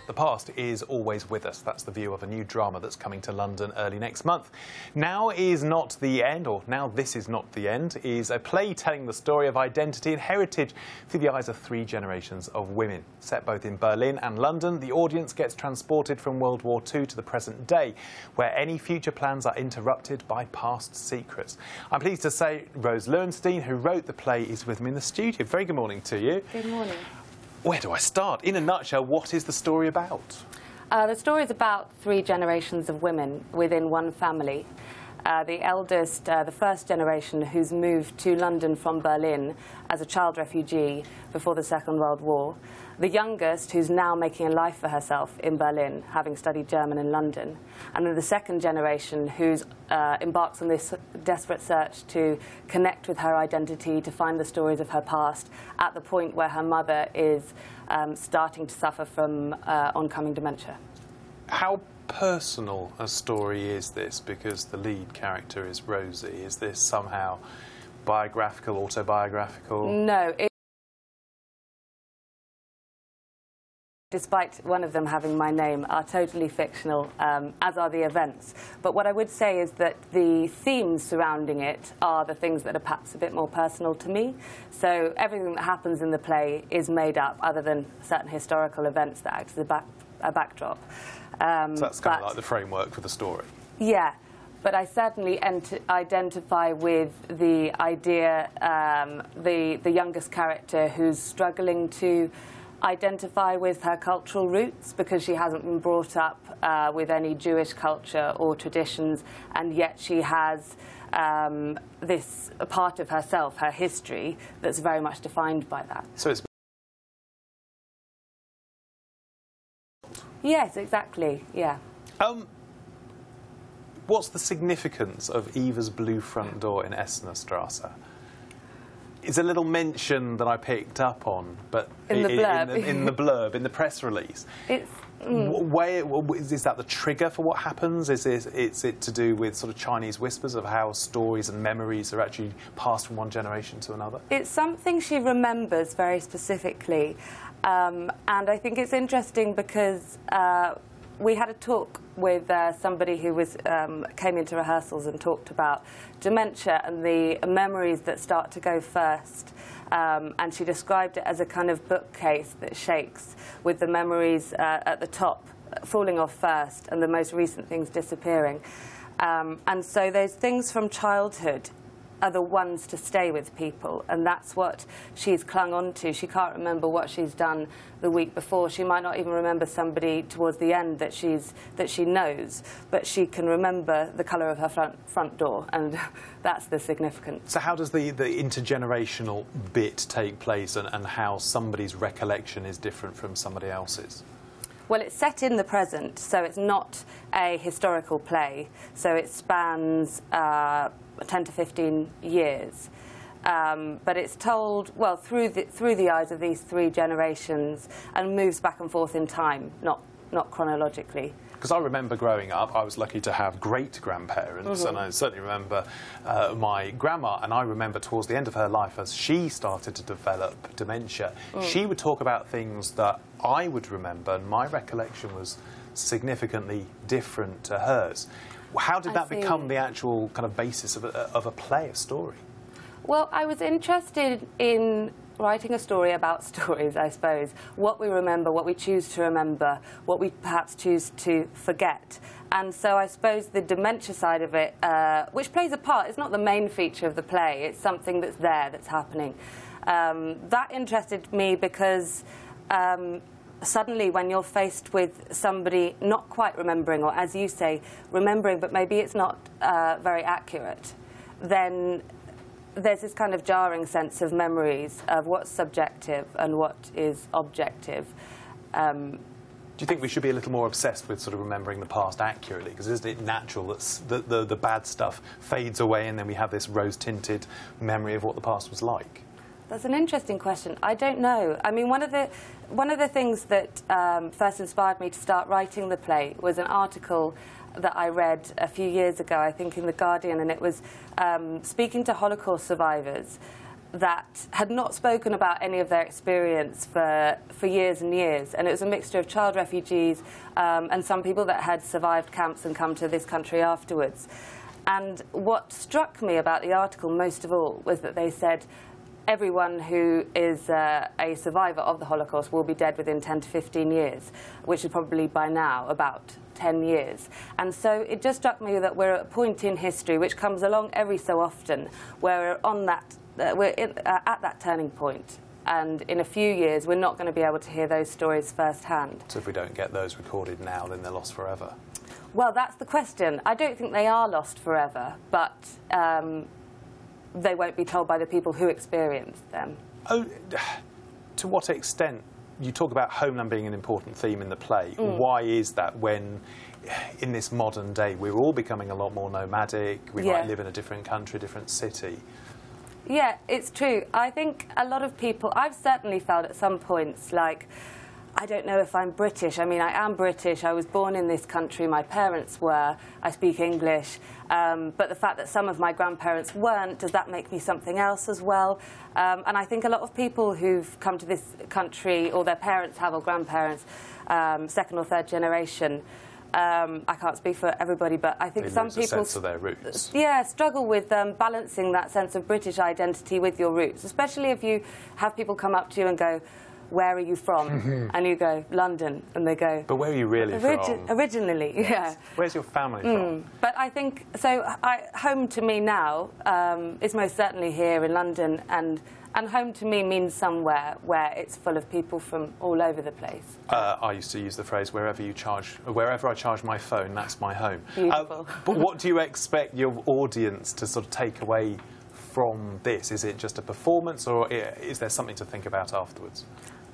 The past is always with us. That's the view of a new drama that's coming to London early next month. Now is not the end, or Now This Is Not the End, is a play telling the story of identity and heritage through the eyes of 3 generations of women. Set both in Berlin and London, the audience gets transported from World War II to the present day, where any future plans are interrupted by past secrets. I'm pleased to say Rose Lewenstein, who wrote the play, is with me in the studio. Very good morning to you. Good morning. Where do I start? In a nutshell, what is the story about? The story is about 3 generations of women within one family. The eldest, the first generation, who's moved to London from Berlin as a child refugee before the Second World War. The youngest, who's now making a life for herself in Berlin, having studied German in London. And then the second generation, who's embarks on this desperate search to connect with her identity, to find the stories of her past, at the point where her mother is starting to suffer from oncoming dementia. How personal a story is this? Because the lead character is Rosie. Is this somehow biographical, autobiographical? No. Despite one of them having my name, are totally fictional, as are the events. But what I would say is that the themes surrounding it are the things that are perhaps a bit more personal to me. So everything that happens in the play is made up, other than certain historical events that act as a backdrop. So that's kind of like the framework for the story. Yeah, but I certainly identify with the idea, the youngest character who's struggling to identify with her cultural roots because she hasn't been brought up with any Jewish culture or traditions, and yet she has this part of herself, her history, that's very much defined by that. So it's... Yes, exactly, yeah. What's the significance of Eva's blue front door in Essenerstrasse? It's a little mention that I picked up on, but in the blurb, in the press release. It's, Is that the trigger for what happens? Is it to do with sort of Chinese whispers of how stories and memories are actually passed from one generation to another? It's something she remembers very specifically, and I think it's interesting because we had a talk with somebody who came into rehearsals and talked about dementia and the memories that start to go first. And she described it as a kind of bookcase that shakes, with the memories at the top falling off first and the most recent things disappearing. And so those things from childhood are the ones to stay with people, and that's what she's clung on to. She can't remember what she's done the week before. She might not even remember somebody towards the end that she knows, but she can remember the colour of her front door, and that's the significance. So how does the intergenerational bit take place, and how somebody's recollection is different from somebody else's? Well, it's set in the present, so it's not a historical play. So it spans 10 to 15 years. But it's told, well, through the eyes of these 3 generations, and moves back and forth in time, not chronologically. Because I remember growing up, I was lucky to have great-grandparents, and I certainly remember my grandma, and I remember towards the end of her life, as she started to develop dementia, she would talk about things that I would remember, and my recollection was significantly different to hers. How did that become the actual kind of basis of a play, a story? Well, I was interested in writing a story about stories, I suppose. What we remember, what we choose to remember, what we perhaps choose to forget. And so I suppose the dementia side of it, which plays a part, it's not the main feature of the play, it's something that's there, that's happening. That interested me because suddenly when you're faced with somebody not quite remembering, or as you say, remembering, but maybe it's not very accurate, then there's this kind of jarring sense of memories, of what's subjective and what is objective. Do you think we should be a little more obsessed with sort of remembering the past accurately? Because isn't it natural that the bad stuff fades away and then we have this rose-tinted memory of what the past was like? That's an interesting question. I don't know. I mean, one of the things that first inspired me to start writing the play was an article that I read a few years ago, I think in The Guardian, and it was speaking to Holocaust survivors that had not spoken about any of their experience for years and years. And it was a mixture of child refugees and some people that had survived camps and come to this country afterwards. And what struck me about the article most of all was that they said everyone who is a survivor of the Holocaust will be dead within 10 to 15 years, which is probably by now about 10 years. And so it just struck me that we're at a point in history, which comes along every so often, where we're at that turning point. And in a few years, we're not going to be able to hear those stories firsthand. So if we don't get those recorded now, then they're lost forever? Well, that's the question. I don't think they are lost forever, but they won't be told by the people who experienced them. Oh, to what extent? You talk about homeland being an important theme in the play. Why is that when, in this modern day, we're all becoming a lot more nomadic, we might live in a different country, different city? Yeah, it's true. I think a lot of people, I've certainly felt at some points like, I don't know if I'm British. I mean, I am British. I was born in this country. My parents were. I speak English. But the fact that some of my grandparents weren't, does that make me something else as well? And I think a lot of people who've come to this country, or their parents have, or grandparents, second or third generation, I can't speak for everybody, but I think some people... sense of their roots. Yeah, struggle with balancing that sense of British identity with your roots, especially if you have people come up to you and go, where are you from? And you go, London. And they go... But where are you really from? Originally, yeah. Where's your family from? But I think, so home to me now is most certainly here in London, and home to me means somewhere where it's full of people from all over the place. I used to use the phrase, wherever I charge my phone, that's my home. Beautiful. But what do you expect your audience to sort of take away from this? Is it just a performance, or is there something to think about afterwards?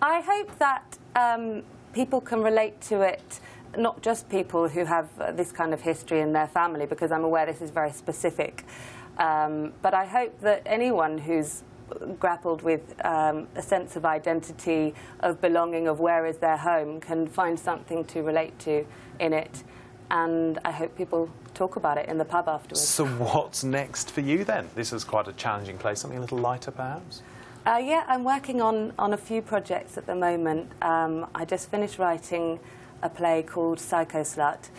I hope that people can relate to it, not just people who have this kind of history in their family, because I'm aware this is very specific. But I hope that anyone who's grappled with a sense of identity, of belonging, of where is their home, can find something to relate to in it. And I hope people talk about it in the pub afterwards. So what's next for you then? This is quite a challenging play, something a little lighter perhaps? Yeah, I'm working on a few projects at the moment. I just finished writing a play called Psycho Slut.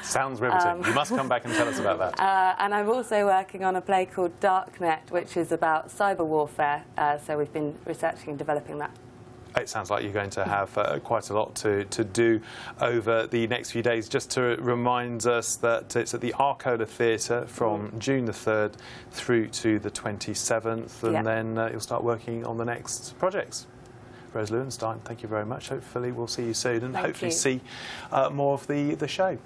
Sounds riveting. You must come back and tell us about that. And I'm also working on a play called Darknet, which is about cyber warfare. So we've been researching and developing that. It sounds like you're going to have quite a lot to do over the next few days. Just to remind us that it's at the Arcola Theatre from June the 3rd through to the 27th, and then you'll start working on the next projects. Rose Lewenstein, thank you very much. Hopefully we'll see you soon, and hopefully see more of the show.